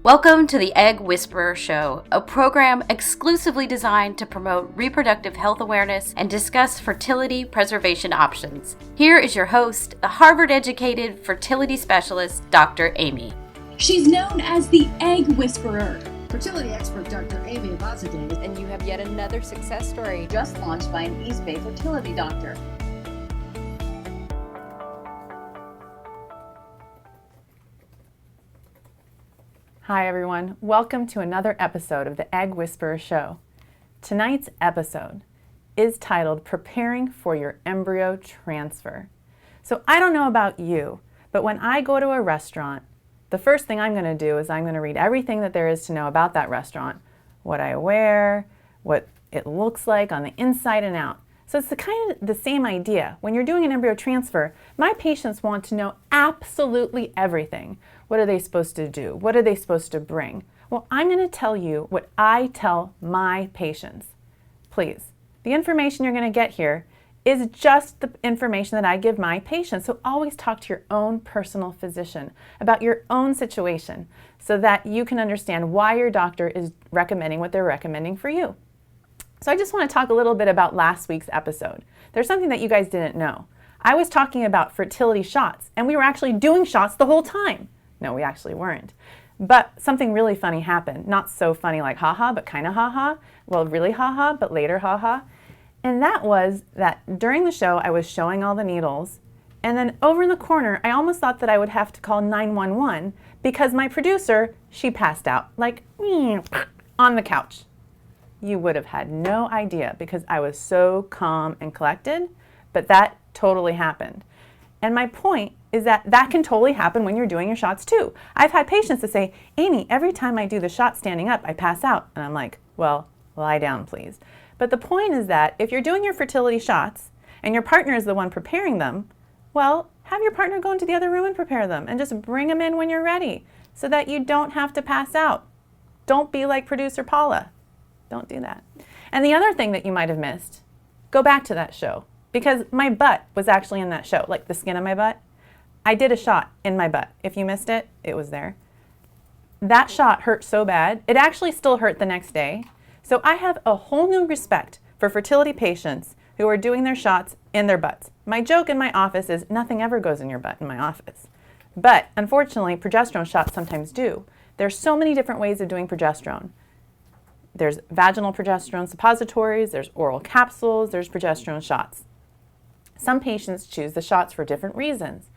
Welcome to the Egg Whisperer Show, a program exclusively designed to promote reproductive health awareness and discuss fertility preservation options. Here is your host, the Harvard-educated fertility specialist, Dr. Amy. She's known as the Egg Whisperer. Fertility expert Dr. Amy Abazadeh. And you have yet another success story Just launched by an East Bay fertility doctor. Hi everyone, welcome to another episode of the Egg Whisperer Show. Tonight's episode is titled Preparing for Your Embryo Transfer. So I don't know about you, but when I go to a restaurant, the first thing I'm going to do is I'm going to read everything that there is to know about that restaurant, what I wear, what it looks like on the inside and out. So it's the same idea. When you're doing an embryo transfer, my patients want to know absolutely everything. What are they supposed to do? What are they supposed to bring? Well, I'm going to tell you what I tell my patients. Please, the information you're going to get here is just the information that I give my patients. So always talk to your own personal physician about your own situation so that you can understand why your doctor is recommending what they're recommending for you. So I just want to talk a little bit about last week's episode. There's something that you guys didn't know. I was talking about fertility shots, and we were actually doing shots the whole time. No, we actually weren't. But something really funny happened. Not so funny like haha, but kind of haha. Well, really haha, but later haha. And that was that during the show, I was showing all the needles. And then over in the corner, I almost thought that I would have to call 911 because my producer, she passed out like on the couch. You would have had no idea because I was so calm and collected, but that totally happened. And my point is that that can totally happen when you're doing your shots too. I've had patients that say, Amy, every time I do the shot standing up, I pass out. And I'm like, well, lie down, please. But the point is that if you're doing your fertility shots and your partner is the one preparing them, well, have your partner go into the other room and prepare them and just bring them in when you're ready so that you don't have to pass out. Don't be like producer Paula. Don't do that. And the other thing that you might have missed, go back to that show because my butt was actually in that show, like the skin of my butt. I did a shot in my butt. If you missed it, it was there. That shot hurt so bad, it actually still hurt the next day. So I have a whole new respect for fertility patients who are doing their shots in their butts. My joke in my office is nothing ever goes in your butt in my office. But unfortunately, progesterone shots sometimes do. There's so many different ways of doing progesterone. There's vaginal progesterone suppositories, there's oral capsules, there's progesterone shots. Some patients choose the shots for different reasons.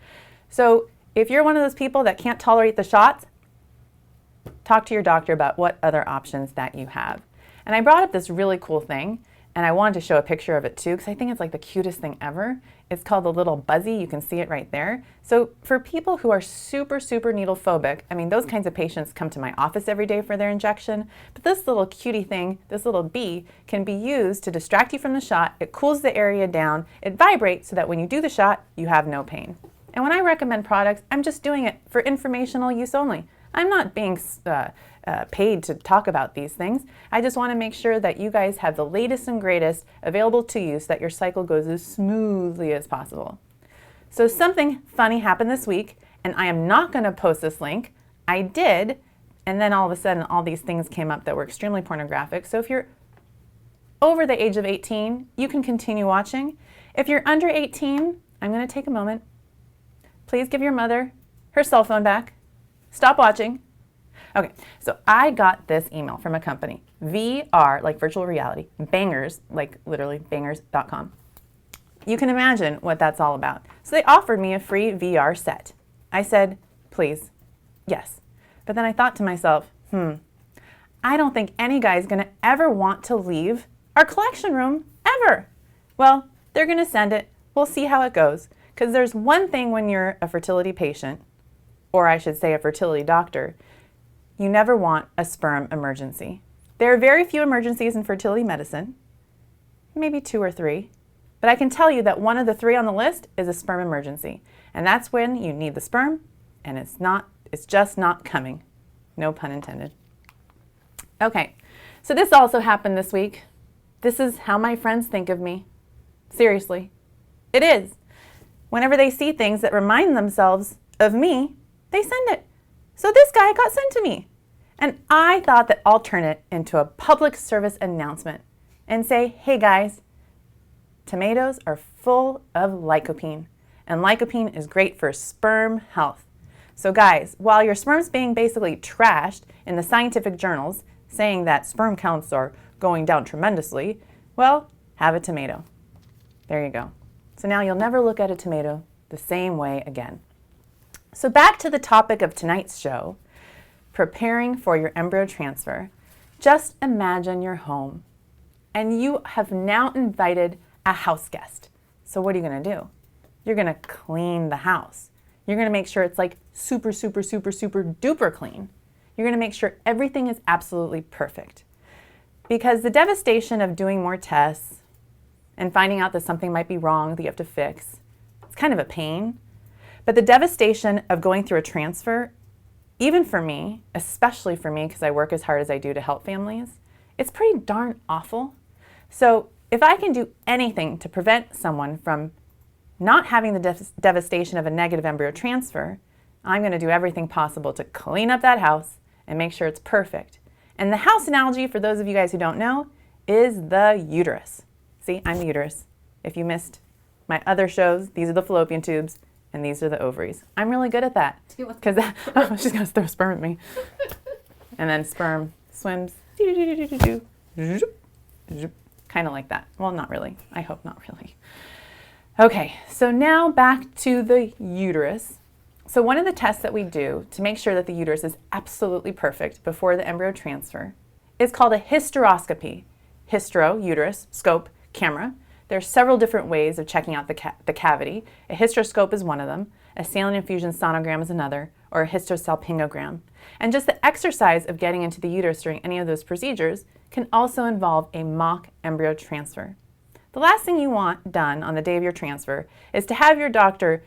So if you're one of those people that can't tolerate the shots, talk to your doctor about what other options that you have. And I brought up this really cool thing, and I wanted to show a picture of it too, because I think it's like the cutest thing ever. It's called the little buzzy. You can see it right there. So for people who are super, super needle phobic, I mean, those kinds of patients come to my office every day for their injection. But this little cutie thing, this little bee, can be used to distract you from the shot. It cools the area down. It vibrates so that when you do the shot, you have no pain. And when I recommend products, I'm just doing it for informational use only. I'm not being paid to talk about these things. I just want to make sure that you guys have the latest and greatest available to you so that your cycle goes as smoothly as possible. So something funny happened this week, and I am not going to post this link. I did, and then all of a sudden all these things came up that were extremely pornographic. So if you're over the age of 18, you can continue watching. If you're under 18, I'm going to take a moment. Please give your mother her cell phone back. Stop watching. Okay, so I got this email from a company, VR, like virtual reality, bangers, like literally bangers.com. You can imagine what that's all about. So they offered me a free VR set. I said, please, yes. But then I thought to myself, I don't think any guy is going to ever want to leave our collection room, ever. Well, they're going to send it. We'll see how it goes. Because there's one thing when you're a fertility patient, or I should say a fertility doctor, you never want a sperm emergency. There are very few emergencies in fertility medicine, maybe 2 or 3, but I can tell you that one of the 3 on the list is a sperm emergency. And that's when you need the sperm and it's just not coming. No pun intended. Okay, so this also happened this week. This is how my friends think of me. Seriously, it is. Whenever they see things that remind themselves of me, they send it. So this guy got sent to me. And I thought that I'll turn it into a public service announcement and say, hey guys, tomatoes are full of lycopene, and lycopene is great for sperm health. So guys, while your sperm's being basically trashed in the scientific journals saying that sperm counts are going down tremendously, well, have a tomato. There you go. So now you'll never look at a tomato the same way again. So back to the topic of tonight's show, preparing for your embryo transfer. Just imagine you're home and you have now invited a house guest. So what are you going to do? You're going to clean the house. You're going to make sure it's like super, super, super, super duper clean. You're going to make sure everything is absolutely perfect. Because the devastation of doing more tests and finding out that something might be wrong that you have to fix, it's kind of a pain. But the devastation of going through a transfer, even for me, especially for me because I work as hard as I do to help families, it's pretty darn awful. So if I can do anything to prevent someone from not having the devastation of a negative embryo transfer, I'm going to do everything possible to clean up that house and make sure it's perfect. And the house analogy, for those of you guys who don't know, is the uterus. See, I'm the uterus. If you missed my other shows, these are the fallopian tubes and these are the ovaries. I'm really good at that because she's going to throw sperm at me. And then sperm swims, kind of like that. Well, not really. I hope not really. Okay, so now back to the uterus. So one of the tests that we do to make sure that the uterus is absolutely perfect before the embryo transfer is called a hysteroscopy. Hystero, uterus, scope, camera. There are several different ways of checking out the cavity. A hysteroscope is one of them, a saline infusion sonogram is another, or a hysterosalpingogram. And just the exercise of getting into the uterus during any of those procedures can also involve a mock embryo transfer. The last thing you want done on the day of your transfer is to have your doctor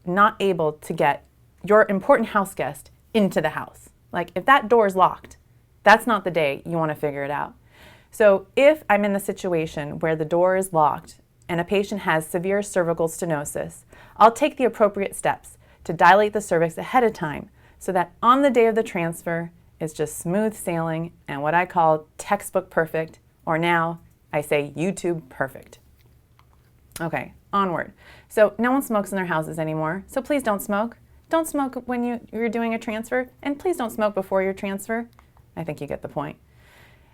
not able to get your important house guest into the house. Like if that door is locked, that's not the day you want to figure it out. So if I'm in the situation where the door is locked and a patient has severe cervical stenosis, I'll take the appropriate steps to dilate the cervix ahead of time so that on the day of the transfer, it's just smooth sailing and what I call textbook perfect, or now I say YouTube perfect. Okay, onward. So no one smokes in their houses anymore, so please don't smoke. Don't smoke when you're doing a transfer, and please don't smoke before your transfer. I think you get the point.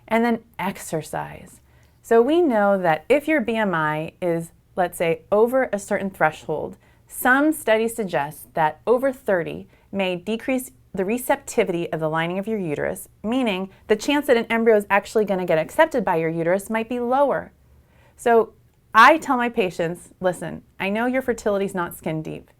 And then exercise. So we know that if your BMI is, let's say, over a certain threshold, some studies suggest that over 30 may decrease the receptivity of the lining of your uterus, meaning the chance that an embryo is actually going to get accepted by your uterus might be lower. So I tell my patients, listen, I know your fertility is not skin deep.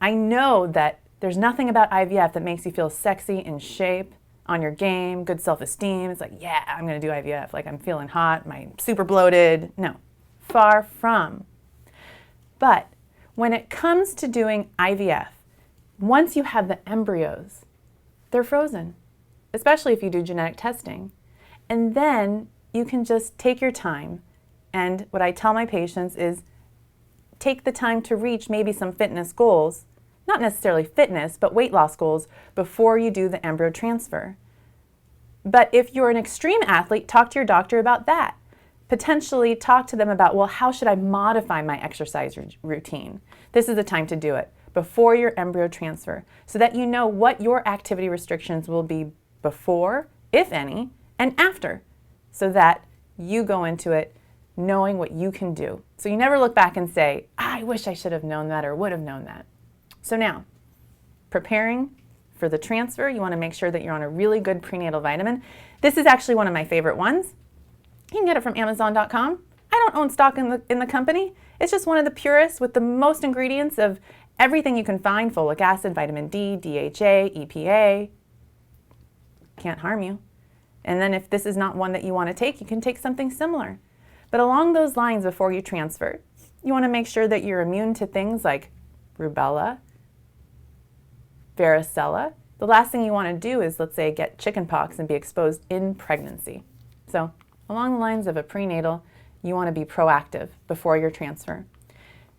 I know that there's nothing about IVF that makes you feel sexy, in shape, on your game, good self-esteem. It's like, yeah, I'm going to do IVF. Like I'm feeling hot, I'm super bloated. No, far from. But when it comes to doing IVF, once you have the embryos, they're frozen, especially if you do genetic testing. And then you can just take your time. And what I tell my patients is take the time to reach maybe some fitness goals, not necessarily fitness, but weight loss goals before you do the embryo transfer. But if you're an extreme athlete, talk to your doctor about that. Potentially talk to them about, well, how should I modify my exercise routine? This is the time to do it before your embryo transfer so that you know what your activity restrictions will be before, if any, and after, so that you go into it knowing what you can do. So you never look back and say, I wish I should have known that or would have known that. So now, preparing for the transfer, you want to make sure that you're on a really good prenatal vitamin. This is actually one of my favorite ones. You can get it from Amazon.com. I don't own stock in the company. It's just one of the purest with the most ingredients of everything you can find: folic acid, vitamin D, DHA, EPA. Can't harm you. And then if this is not one that you want to take, you can take something similar. But along those lines, before you transfer, you want to make sure that you're immune to things like rubella, varicella. The last thing you want to do is, let's say, get chickenpox and be exposed in pregnancy. So along the lines of a prenatal, you want to be proactive before your transfer.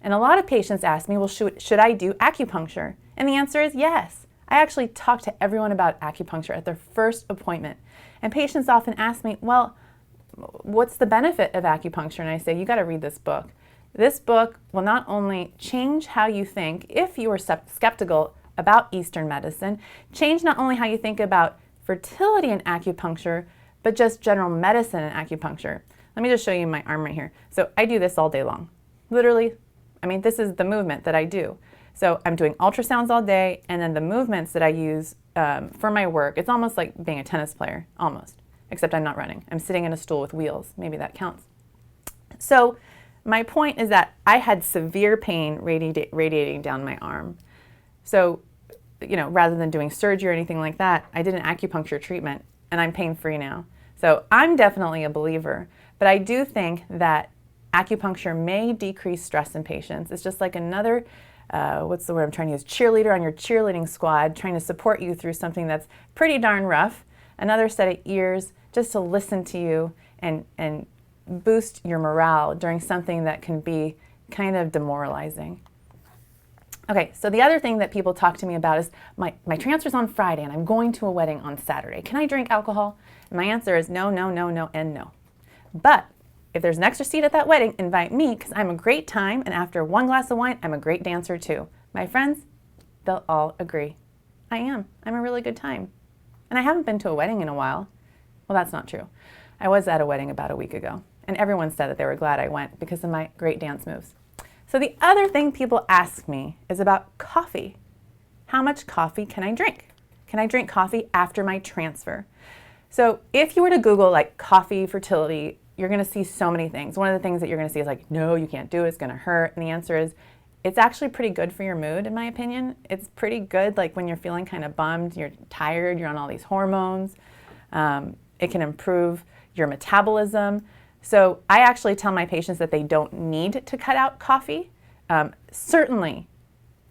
And a lot of patients ask me, well, should I do acupuncture? And the answer is yes. I actually talk to everyone about acupuncture at their first appointment. And patients often ask me, well, what's the benefit of acupuncture? And I say, you got to read this book. This book will not only change how you think, if you are skeptical about Eastern medicine, change not only how you think about fertility and acupuncture, but just general medicine and acupuncture. Let me just show you my arm right here. So I do this all day long. Literally, I mean, this is the movement that I do. So I'm doing ultrasounds all day, and then the movements that I use for my work, it's almost like being a tennis player, almost, except I'm not running. I'm sitting in a stool with wheels. Maybe that counts. So my point is that I had severe pain radiating down my arm. So, rather than doing surgery or anything like that, I did an acupuncture treatment, and I'm pain-free now. So I'm definitely a believer, but I do think that acupuncture may decrease stress in patients. It's just like another, what's the word I'm trying to use, cheerleader on your cheerleading squad, trying to support you through something that's pretty darn rough. Another set of ears just to listen to you and boost your morale during something that can be kind of demoralizing. Okay, so the other thing that people talk to me about is my transfer's on Friday and I'm going to a wedding on Saturday. Can I drink alcohol? And my answer is no, no, no, no, and no. But if there's an extra seat at that wedding, invite me because I'm a great time, and after one glass of wine, I'm a great dancer too. My friends, they'll all agree. I am. I'm a really good time. And I haven't been to a wedding in a while. Well, that's not true. I was at a wedding about a week ago, and everyone said that they were glad I went because of my great dance moves. So the other thing people ask me is about coffee. How much coffee can I drink? Can I drink coffee after my transfer? So if you were to Google like coffee fertility, you're going to see so many things. One of the things that you're going to see is like, no, you can't do it. It's going to hurt. And the answer is, it's actually pretty good for your mood, in my opinion. It's pretty good like when you're feeling kind of bummed, you're tired, you're on all these hormones. It can improve your metabolism. So I actually tell my patients that they don't need to cut out coffee. Certainly,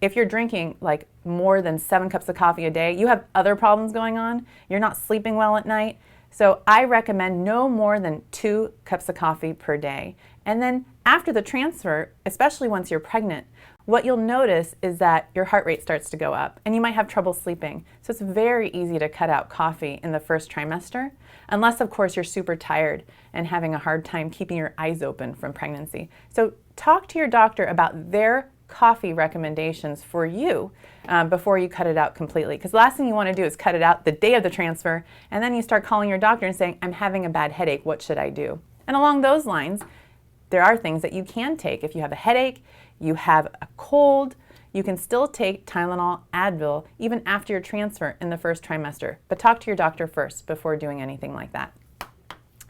if you're drinking like more than 7 cups of coffee a day, you have other problems going on. You're not sleeping well at night. So I recommend no more than 2 cups of coffee per day. And then after the transfer, especially once you're pregnant, what you'll notice is that your heart rate starts to go up and you might have trouble sleeping. So it's very easy to cut out coffee in the first trimester, unless of course you're super tired and having a hard time keeping your eyes open from pregnancy. So talk to your doctor about their coffee recommendations for you before you cut it out completely. Because the last thing you want to do is cut it out the day of the transfer, and then you start calling your doctor and saying, I'm having a bad headache, what should I do? And along those lines, there are things that you can take. If you have a headache, you have a cold, you can still take Tylenol, Advil, even after your transfer in the first trimester. But talk to your doctor first before doing anything like that.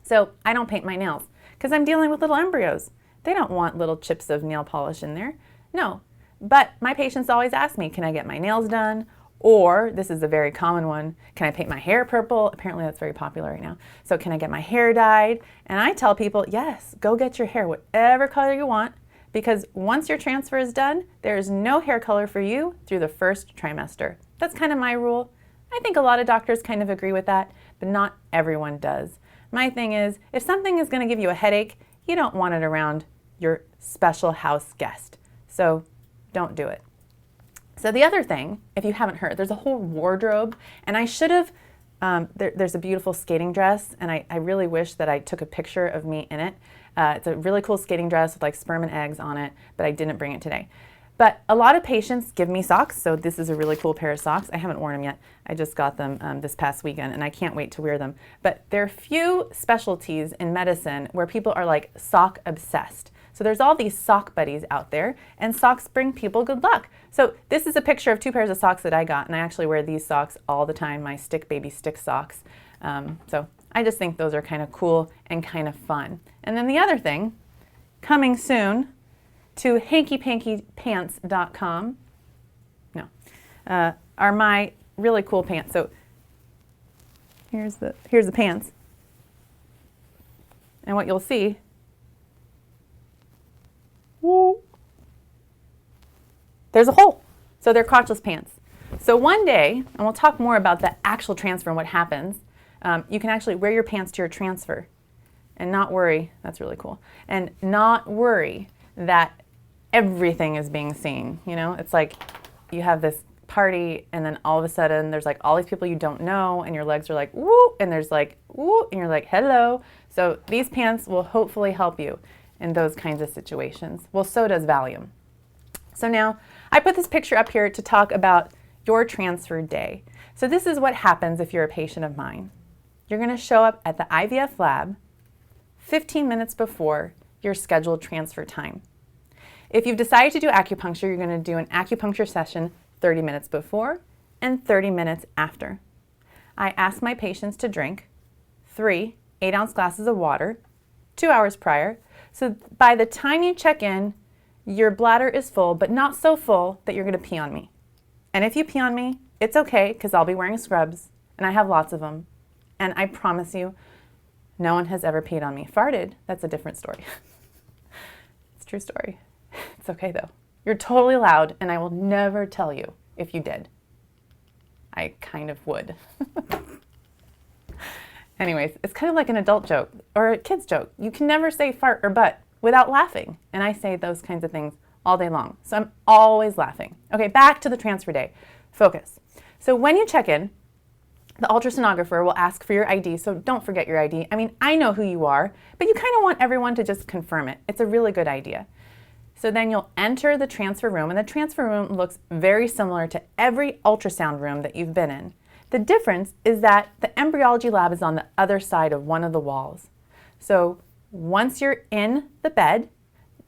So I don't paint my nails because I'm dealing with little embryos. They don't want little chips of nail polish in there. No, but my patients always ask me, can I get my nails done? Or, this is a very common one, can I paint my hair purple? Apparently that's very popular right now. So can I get my hair dyed? And I tell people, yes, go get your hair whatever color you want, because once your transfer is done, there is no hair color for you through the first trimester. That's kind of my rule. I think a lot of doctors kind of agree with that, but not everyone does. My thing is, if something is going to give you a headache, you don't want it around your special house guest. So don't do it. So the other thing, if you haven't heard, there's a whole wardrobe, and I should have, there's a beautiful skating dress, and I really wish that I took a picture of me in it. It's a really cool skating dress with like sperm and eggs on it, but I didn't bring it today. But a lot of patients give me socks, so this is a really cool pair of socks. I haven't worn them yet. I just got them this past weekend, and I can't wait to wear them. But there are few specialties in medicine where people are like sock obsessed. So there's all these sock buddies out there, and socks bring people good luck. So this is a picture of 2 pairs of socks that I got, and I actually wear these socks all the time, my baby stick socks. So I just think those are kind of cool and kind of fun. And then the other thing, coming soon to hankypankypants.com, are my really cool pants. So here's the pants. And what you'll see, there's a hole. So they're crotchless pants. So one day, and we'll talk more about the actual transfer and what happens, you can actually wear your pants to your transfer and not worry, that's really cool, and not worry that everything is being seen. You know, it's like you have this party, and then all of a sudden there's like all these people you don't know, and your legs are like, woo, and there's like, woo, and you're like, hello. So these pants will hopefully help you in those kinds of situations. Well, so does Valium. So now I put this picture up here to talk about your transfer day. So this is what happens if you're a patient of mine. You're going to show up at the IVF lab 15 minutes before your scheduled transfer time. If you've decided to do acupuncture, you're going to do an acupuncture session 30 minutes before and 30 minutes after. I ask my patients to drink 3 8-ounce glasses of water 2 hours prior. So by the time you check in, your bladder is full, but not so full that you're going to pee on me. And if you pee on me, it's okay, because I'll be wearing scrubs, and I have lots of them. And I promise you, no one has ever peed on me. Farted, that's a different story. It's a true story. It's okay though. You're totally allowed, and I will never tell you if you did. I kind of would. Anyways, it's kind of like an adult joke or a kid's joke. You can never say fart or butt without laughing. And I say those kinds of things all day long. So I'm always laughing. Okay, back to the transfer day. Focus. So when you check in, the ultrasonographer will ask for your ID, so don't forget your ID. I mean, I know who you are, but you kind of want everyone to just confirm it. It's a really good idea. So then you'll enter the transfer room, and the transfer room looks very similar to every ultrasound room that you've been in. The difference is that the embryology lab is on the other side of one of the walls. So once you're in the bed,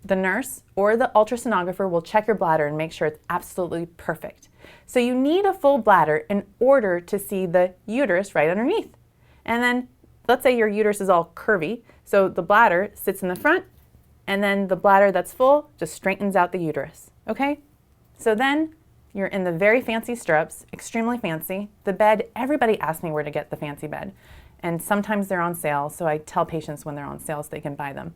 the nurse or the ultrasonographer will check your bladder and make sure it's absolutely perfect. So you need a full bladder in order to see the uterus right underneath. And then let's say your uterus is all curvy, so the bladder sits in the front, and then the bladder that's full just straightens out the uterus, okay? So then you're in the very fancy stirrups, extremely fancy. The bed, everybody asks me where to get the fancy bed. And sometimes they're on sale, so I tell patients when they're on sale so they can buy them.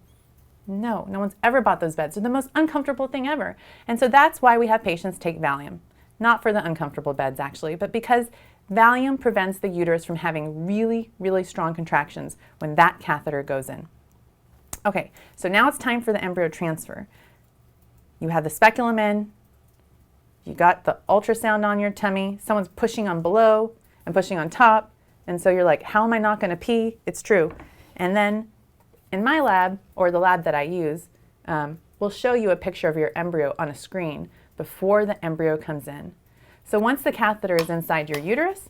No one's ever bought those beds. They're the most uncomfortable thing ever. And so that's why we have patients take Valium. Not for the uncomfortable beds actually, but because Valium prevents the uterus from having really, really strong contractions when that catheter goes in. Okay, so now it's time for the embryo transfer. You have the speculum in, you got the ultrasound on your tummy, someone's pushing on below and pushing on top, and so you're like, how am I not going to pee? It's true. And then in my lab, or the lab that I use, we'll show you a picture of your embryo on a screen before the embryo comes in. So once the catheter is inside your uterus,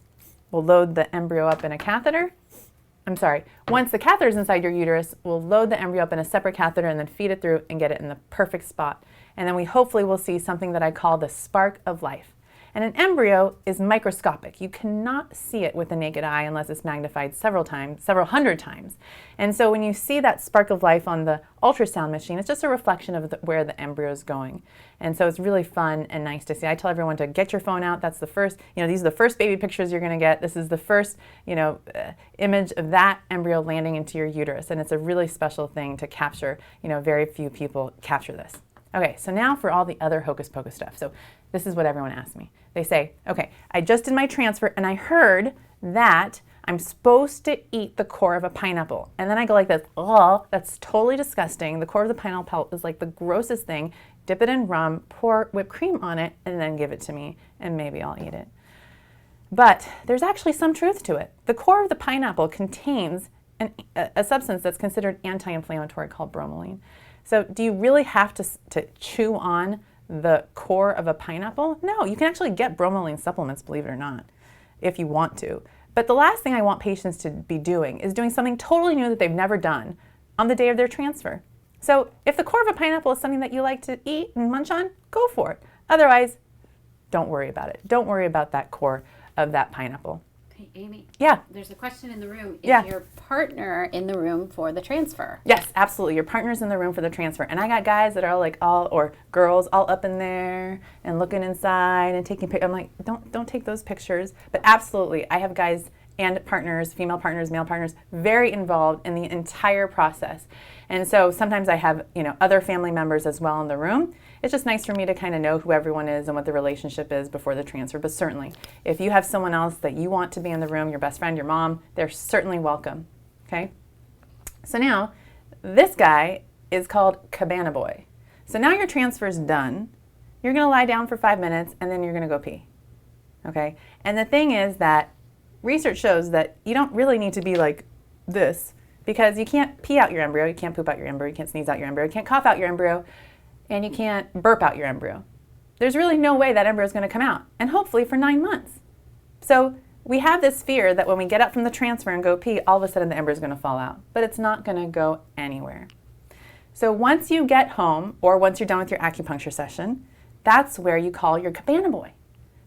we'll load the embryo up in a catheter. Once the catheter is inside your uterus, we'll load the embryo up in a separate catheter and then feed it through and get it in the perfect spot. And then we hopefully will see something that I call the spark of life. And an embryo is microscopic. You cannot see it with the naked eye unless it's magnified several hundred times. And so when you see that spark of life on the ultrasound machine, it's just a reflection of where the embryo is going. And so it's really fun and nice to see. I tell everyone to get your phone out. That's the first, these are the first baby pictures you're going to get. This is the first, image of that embryo landing into your uterus. And it's a really special thing to capture. Very few people capture this. Okay, so now for all the other hocus pocus stuff. So this is what everyone asks me. They say, okay, I just did my transfer and I heard that I'm supposed to eat the core of a pineapple. And then I go like this, oh, that's totally disgusting. The core of the pineapple is like the grossest thing. Dip it in rum, pour whipped cream on it, and then give it to me, and maybe I'll eat it. But there's actually some truth to it. The core of the pineapple contains a substance that's considered anti-inflammatory called bromelain. So do you really have to chew on the core of a pineapple? No, you can actually get bromelain supplements, believe it or not, if you want to. But the last thing I want patients to be doing is doing something totally new that they've never done on the day of their transfer. So if the core of a pineapple is something that you like to eat and munch on, go for it. Otherwise, don't worry about it. Don't worry about that core of that pineapple. Hey, Amy. Yeah. There's a question in the room. Is Yeah. your partner in the room for the transfer? Yes, absolutely. Your partner's in the room for the transfer. And I got guys that are like or girls all up in there and looking inside and taking pictures. I'm like, don't take those pictures. But absolutely, I have guys and partners, female partners, male partners, very involved in the entire process. And so sometimes I have, other family members as well in the room. It's just nice for me to kind of know who everyone is and what the relationship is before the transfer. But certainly, if you have someone else that you want to be in the room, your best friend, your mom, they're certainly welcome, okay? So now, this guy is called Cabana Boy. So now your transfer's done. You're gonna lie down for 5 minutes and then you're gonna go pee. okay? And the thing is that research shows that you don't really need to be like this, because you can't pee out your embryo, you can't poop out your embryo, you can't sneeze out your embryo, you can't cough out your embryo, and you can't burp out your embryo. There's really no way that embryo is going to come out, and hopefully for 9 months. So we have this fear that when we get up from the transfer and go pee, all of a sudden the embryo is going to fall out, but it's not going to go anywhere. So once you get home, or once you're done with your acupuncture session, that's where you call your cabana boy.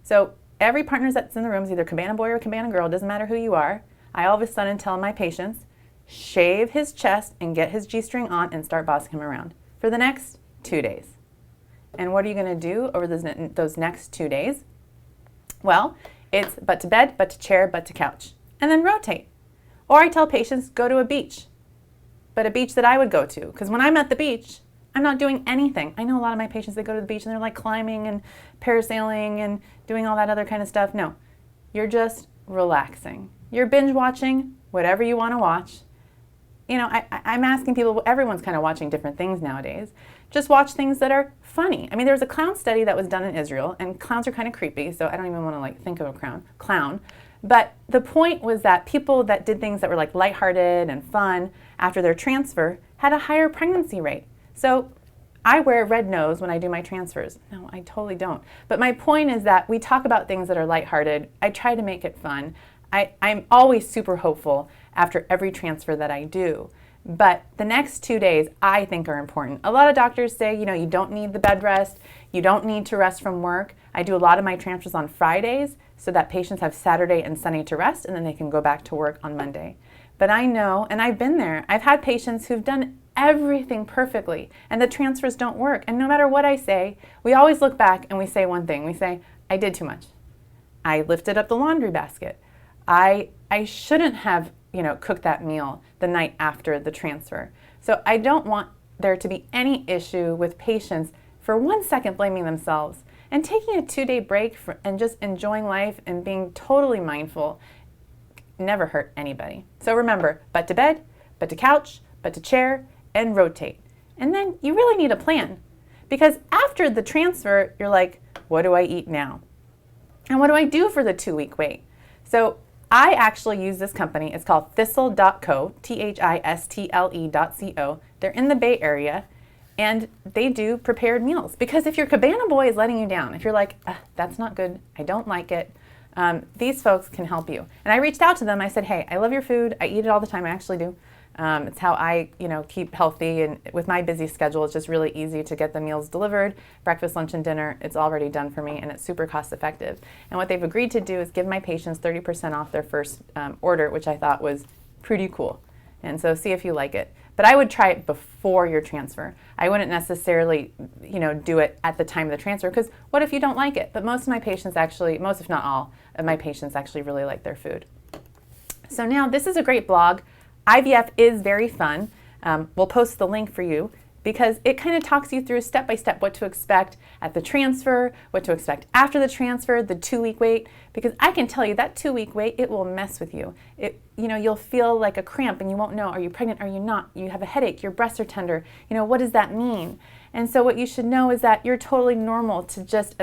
So every partner that's in the room is either cabana boy or cabana girl, doesn't matter who you are. I all of a sudden tell my patients, shave his chest and get his G-string on and start bossing him around for the next 2 days. And what are you going to do over those next 2 days? Well, it's butt to bed, butt to chair, butt to couch, and then rotate. Or I tell patients, go to a beach, but a beach that I would go to, because when I'm at the beach, I'm not doing anything. I know a lot of my patients, they go to the beach and they're like climbing and parasailing and doing all that other kind of stuff. No, you're just relaxing. You're binge watching whatever you want to watch. You know, I'm asking people, everyone's kind of watching different things nowadays. Just watch things that are funny. I mean, there was a clown study that was done in Israel, and clowns are kind of creepy, so I don't even want to like think of a clown. But the point was that people that did things that were like lighthearted and fun after their transfer had a higher pregnancy rate. So I wear a red nose when I do my transfers. No, I totally don't. But my point is that we talk about things that are lighthearted. I try to make it fun. I'm always super hopeful after every transfer that I do. But the next 2 days I think are important. A lot of doctors say, you know, you don't need the bed rest. You don't need to rest from work. I do a lot of my transfers on Fridays so that patients have Saturday and Sunday to rest, and then they can go back to work on Monday. But I know, and I've been there, I've had patients who've done everything perfectly and the transfers don't work. And no matter what I say, we always look back and we say one thing. We say, I did too much. I lifted up the laundry basket. I shouldn't have, you know, cooked that meal the night after the transfer. So I don't want there to be any issue with patients for 1 second blaming themselves, and taking a 2-day break and just enjoying life and being totally mindful never hurt anybody. So remember, butt to bed, butt to couch, butt to chair, and rotate. And then you really need a plan, because after the transfer, you're like, what do I eat now? And what do I do for the 2-week wait? So I actually use this company. It's called Thistle.co, Thistle.co. They're in the Bay Area, and they do prepared meals. Because if your cabana boy is letting you down, if you're like, that's not good, I don't like it, these folks can help you. And I reached out to them. I said, hey, I love your food. I eat it all the time. I actually do. It's how I, keep healthy. And with my busy schedule, it's just really easy to get the meals delivered, breakfast, lunch, and dinner. It's already done for me, and it's super cost effective. And what they've agreed to do is give my patients 30% off their first order, which I thought was pretty cool. And so see if you like it. But I would try it before your transfer. I wouldn't necessarily, do it at the time of the transfer, because what if you don't like it? But most of my patients actually, most if not all of my patients actually really like their food. So now this is a great blog. IVF is very fun. We'll post the link for you, because it kind of talks you through step by step what to expect at the transfer, what to expect after the transfer, the 2-week wait, because I can tell you that 2-week wait, it will mess with you. You'll feel like a cramp and you won't know, are you pregnant, are you not? You have a headache, your breasts are tender, what does that mean? And so what you should know is that you're totally normal to just,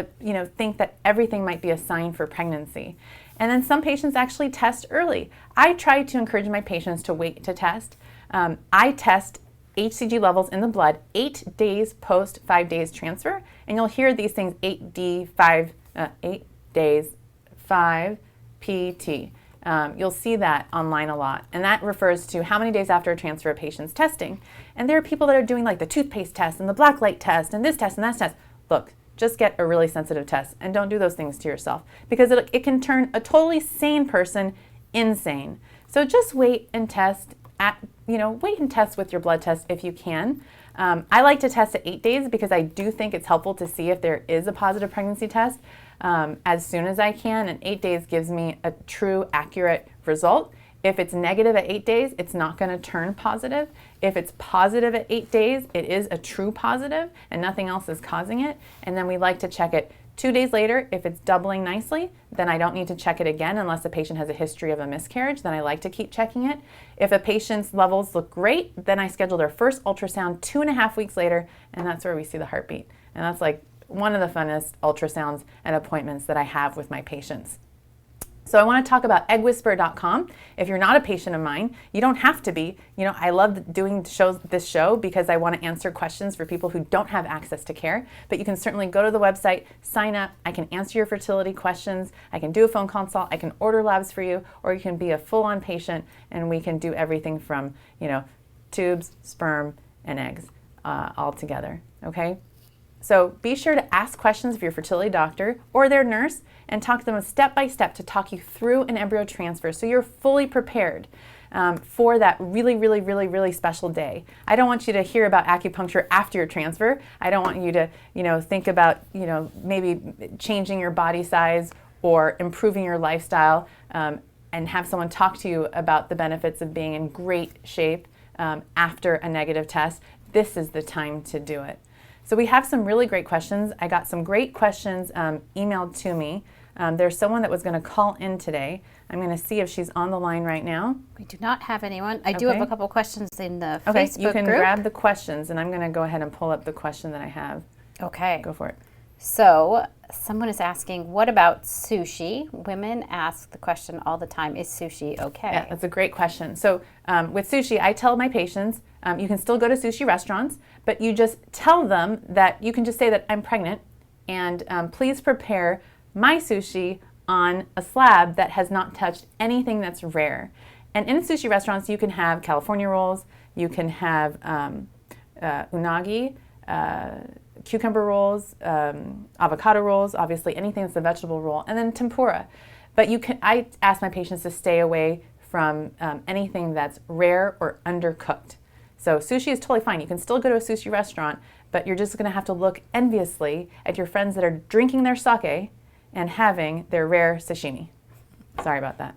think that everything might be a sign for pregnancy. And then some patients actually test early. I try to encourage my patients to wait to test. I test HCG levels in the blood 8 days post 5 days transfer, and you'll hear these things 8 days 5 PT. You'll see that online a lot, and that refers to how many days after a transfer a patient's testing. And there are people that are doing like the toothpaste test and the black light test and this test and that test. Look, just get a really sensitive test and don't do those things to yourself, because it can turn a totally sane person insane. So just wait and test wait and test with your blood test if you can. I like to test at 8 days, because I do think it's helpful to see if there is a positive pregnancy test as soon as I can, and 8 days gives me a true, accurate result. If it's negative at 8 days, it's not going to turn positive. If it's positive at 8 days, it is a true positive and nothing else is causing it. And then we like to check it 2 days later. If it's doubling nicely, then I don't need to check it again unless the patient has a history of a miscarriage. Then I like to keep checking it. If a patient's levels look great, then I schedule their first ultrasound 2.5 weeks later, and that's where we see the heartbeat. And that's like one of the funnest ultrasounds and appointments that I have with my patients. So I want to talk about eggwhisperer.com. If you're not a patient of mine, you don't have to be. I love doing this show because I want to answer questions for people who don't have access to care. But you can certainly go to the website, sign up. I can answer your fertility questions. I can do a phone consult. I can order labs for you, or you can be a full-on patient, and we can do everything from, tubes, sperm, and eggs all together. Okay? So be sure to ask questions of your fertility doctor or their nurse and talk to them step by step to talk you through an embryo transfer so you're fully prepared for that really, really, really, really special day. I don't want you to hear about acupuncture after your transfer. I don't want you to, think about, maybe changing your body size or improving your lifestyle and have someone talk to you about the benefits of being in great shape after a negative test. This is the time to do it. So we have some really great questions. I got some great questions emailed to me. There's someone that was going to call in today. I'm going to see if she's on the line right now. We do not have anyone. I do have a couple questions in the Facebook group. You can grab the questions, and I'm going to go ahead and pull up the question that I have. Okay. Go for it. So someone is asking, what about sushi? Women ask the question all the time, is sushi okay? Yeah, that's a great question. So with sushi, I tell my patients, you can still go to sushi restaurants, but you just tell them that you can just say that I'm pregnant, and please prepare my sushi on a slab that has not touched anything that's rare. And in sushi restaurants, you can have California rolls, you can have unagi, cucumber rolls, avocado rolls, obviously anything that's a vegetable roll, and then tempura. But I ask my patients to stay away from anything that's rare or undercooked. So sushi is totally fine. You can still go to a sushi restaurant, but you're just going to have to look enviously at your friends that are drinking their sake and having their rare sashimi. Sorry about that.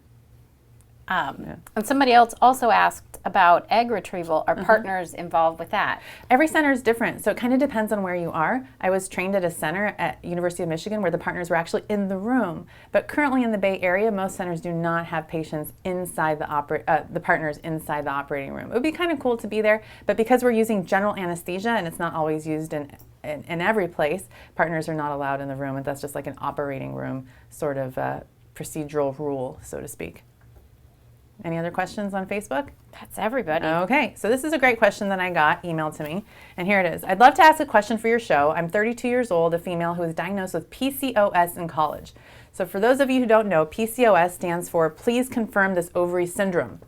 And somebody else also asked about egg retrieval. Are partners involved with that? Every center is different, so it kind of depends on where you are. I was trained at a center at University of Michigan where the partners were actually in the room, but currently in the Bay Area, most centers do not have patients inside the partners inside the operating room. It would be kind of cool to be there, but because we're using general anesthesia and it's not always used in every place, partners are not allowed in the room, and that's just like an operating room sort of procedural rule, so to speak. Any other questions on Facebook? That's everybody. Okay, so this is a great question that I got emailed to me, and here it is. I'd love to ask a question for your show. I'm 32 years old, a female who was diagnosed with PCOS in college. So for those of you who don't know, PCOS stands for Please Confirm This Ovary Syndrome.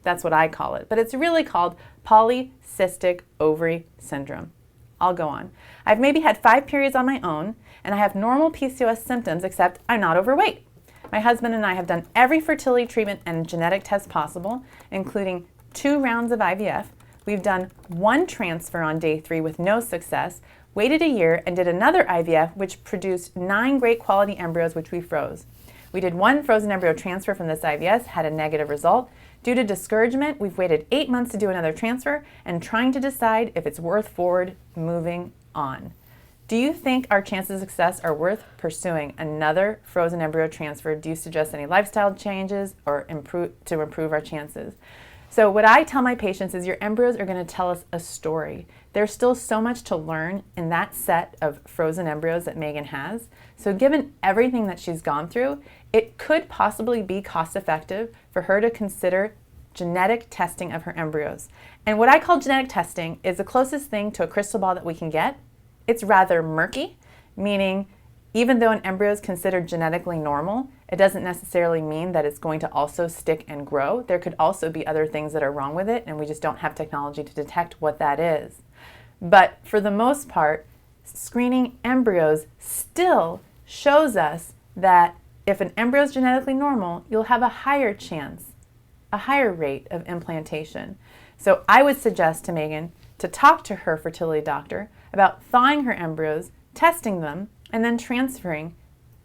That's what I call it, but it's really called Polycystic Ovary Syndrome. I'll go on. I've maybe had 5 periods on my own, and I have normal PCOS symptoms, except I'm not overweight. My husband and I have done every fertility treatment and genetic test possible, including 2 rounds of IVF. We've done 1 transfer on day 3 with no success, waited a year, and did another IVF, which produced 9 great quality embryos, which we froze. We did 1 frozen embryo transfer from this IVF, had a negative result. Due to discouragement, we've waited 8 months to do another transfer and trying to decide if it's worth forward moving on. Do you think our chances of success are worth pursuing another frozen embryo transfer? Do you suggest any lifestyle changes or improve our chances? So what I tell my patients is your embryos are going to tell us a story. There's still so much to learn in that set of frozen embryos that Megan has. So given everything that she's gone through, it could possibly be cost effective for her to consider genetic testing of her embryos. And what I call genetic testing is the closest thing to a crystal ball that we can get. It's rather murky, meaning even though an embryo is considered genetically normal, it doesn't necessarily mean that it's going to also stick and grow. There could also be other things that are wrong with it, and we just don't have technology to detect what that is. But for the most part, screening embryos still shows us that if an embryo is genetically normal, you'll have a higher chance, a higher rate of implantation. So I would suggest to Megan to talk to her fertility doctor about thawing her embryos, testing them, and then transferring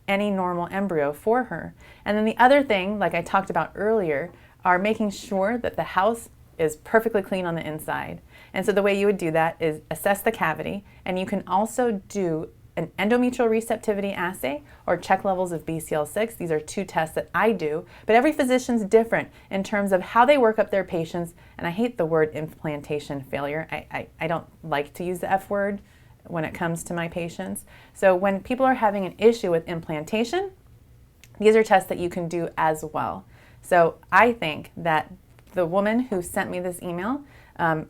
any normal embryo for her. And then the other thing, like I talked about earlier, are making sure that the house is perfectly clean on the inside. And so the way you would do that is assess the cavity, and you can also do an endometrial receptivity assay or check levels of BCL6. These are 2 tests that I do, but every physician's different in terms of how they work up their patients. And I hate the word implantation failure. I don't like to use the F word when it comes to my patients. So when people are having an issue with implantation, these are tests that you can do as well. So I think that the woman who sent me this email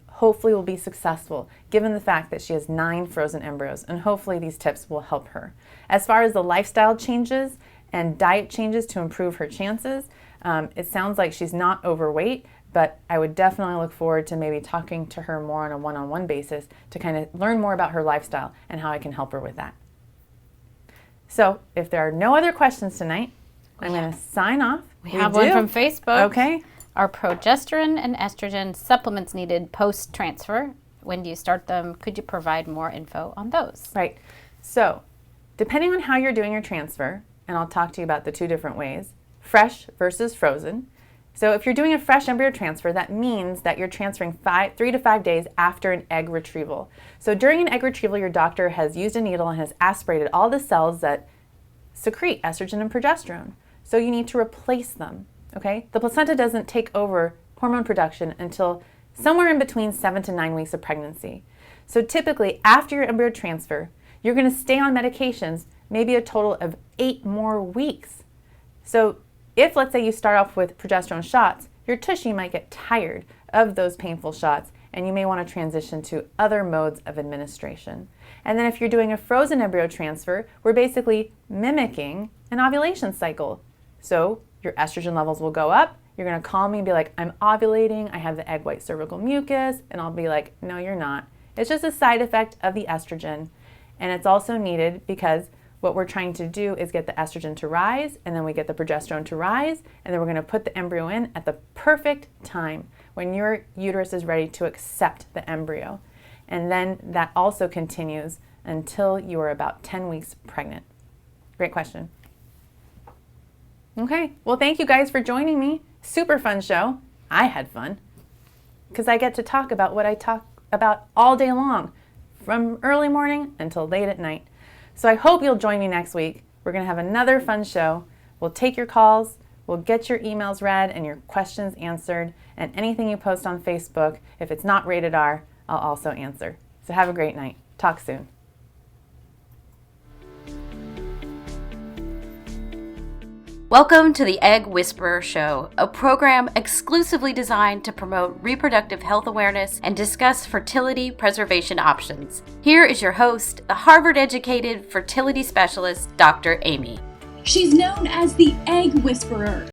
hopefully will be successful, given the fact that she has 9 frozen embryos, and hopefully these tips will help her. As far as the lifestyle changes and diet changes to improve her chances, it sounds like she's not overweight, but I would definitely look forward to maybe talking to her more on a one-on-one basis to kind of learn more about her lifestyle and how I can help her with that. So if there are no other questions tonight, I'm going to sign off. We have one from Facebook. Okay. Are progesterone and estrogen supplements needed post-transfer? When do you start them? Could you provide more info on those? Right. So depending on how you're doing your transfer, and I'll talk to you about the 2 different ways, fresh versus frozen. So if you're doing a fresh embryo transfer, that means that you're transferring 3 to 5 days after an egg retrieval. So during an egg retrieval, your doctor has used a needle and has aspirated all the cells that secrete estrogen and progesterone. So you need to replace them. Okay? The placenta doesn't take over hormone production until somewhere in between 7 to 9 weeks of pregnancy. So typically, after your embryo transfer, you're going to stay on medications maybe a total of 8 more weeks. So if, let's say, you start off with progesterone shots, your tushy might get tired of those painful shots, and you may want to transition to other modes of administration. And then if you're doing a frozen embryo transfer, we're basically mimicking an ovulation cycle. So your estrogen levels will go up. You're going to call me and be like, I'm ovulating, I have the egg white cervical mucus, and I'll be like, no, you're not. It's just a side effect of the estrogen, and it's also needed because what we're trying to do is get the estrogen to rise, and then we get the progesterone to rise, and then we're going to put the embryo in at the perfect time when your uterus is ready to accept the embryo. And then that also continues until you are about 10 weeks pregnant. Great question. Okay, well, thank you guys for joining me. Super fun show. I had fun because I get to talk about what I talk about all day long, from early morning until late at night. So I hope you'll join me next week. We're going to have another fun show. We'll take your calls, we'll get your emails read and your questions answered, and anything you post on Facebook, if it's not rated R, I'll also answer. So have a great night. Talk soon. Welcome to the Egg Whisperer Show, a program exclusively designed to promote reproductive health awareness and discuss fertility preservation options. Here is your host, the Harvard-educated fertility specialist, Dr. Amy. She's known as the Egg Whisperer.